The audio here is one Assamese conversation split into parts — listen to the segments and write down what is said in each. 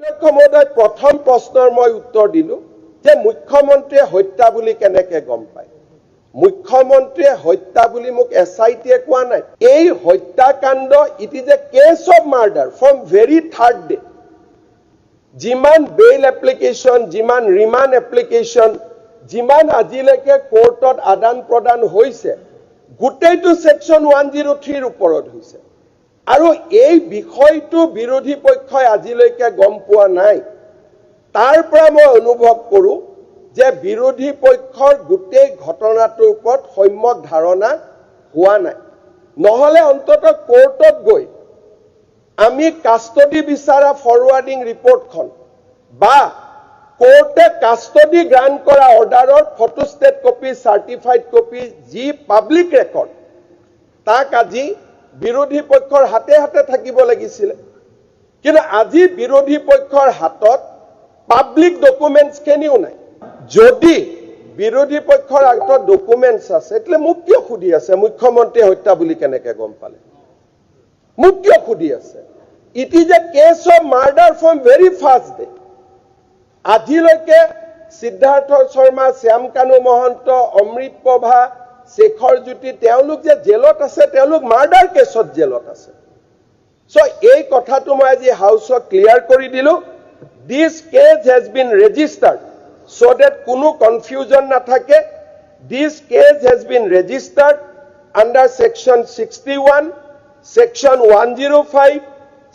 অধ্যক্ষ মহোদয় প্ৰথম প্ৰশ্নৰ মই উত্তৰ দিলো যে মুখ্যমন্ত্ৰীয়ে হত্যা বুলি কেনেকৈ গম পায় মুখ্যমন্ত্ৰীয়ে হত্যা বুলি মোক এছআইটিয়ে কোৱা নাই এই হত্যাকাণ্ড it is a case of murder from very third day যিমান বেইল এপ্লিকেশ্যন যিমান ৰিমাণ্ড এপ্লিকেশ্যন যিমান আজিলৈকে কোৰ্টত আদান প্ৰদান হৈছে গোটেইটো সেকশন 103 ৰ ওপৰত হৈছে আৰু এই বিষয়টো বিৰোধী পক্ষই আজিলৈকে গম পোৱা নাই তাৰ পৰা মই অনুভৱ কৰো যে বিৰোধী পক্ষৰ গোটেই ঘটনাটোৰ ওপৰত সম্যক ধাৰণা হোৱা নাই নহলে অন্তত কোৰ্টত গৈ আমি কাষ্টডি বিচাৰা ফৰৱাৰ্ডিং ৰিপৰ্টখন বা কোৰ্টে কাষ্টডি গ্ৰান্ট কৰা অৰ্ডাৰৰ ফটোষ্টেট কপি চাৰ্টিফাইড কপি যি পাব্লিক ৰেকৰ্ড তাক আজি বিৰোধী পক্ষৰ হাতে হাতে থাকিব লাগিছিল কিন্তু আজি বিৰোধী পক্ষৰ হাতত পাব্লিক ডকুমেন্টছ কেনিও নাই যদি বিৰোধী পক্ষৰ হাতত ডকুমেন্টছ আছে তেলে মোক কিয় খুদি আছে মুখ্যমন্ত্ৰী হত্যা বুলি কেনেকৈ গম পালে মোক কিয় খুদি আছে it is a case of murder from very first day আজিলৈকে সিদ্ধাৰ্থ শৰ্মা শ্যাম কানু মহন্ত অমৃত প্ৰভা শেখৰ জ্যোতি তেওঁলোক যে জেলত আছে তেওঁলোক মাৰ্ডাৰ কেছত জেলত আছে সো এই কথাটো মই আজি হাউসক ক্লিয়াৰ কৰি দিলো this case has been registered so that কোনো কনফিউজন না থাকে this case has been registered under section 61 section 105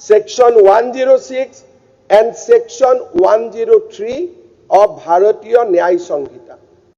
section 106 and section 103 of Bharatiya Nyay Sanhita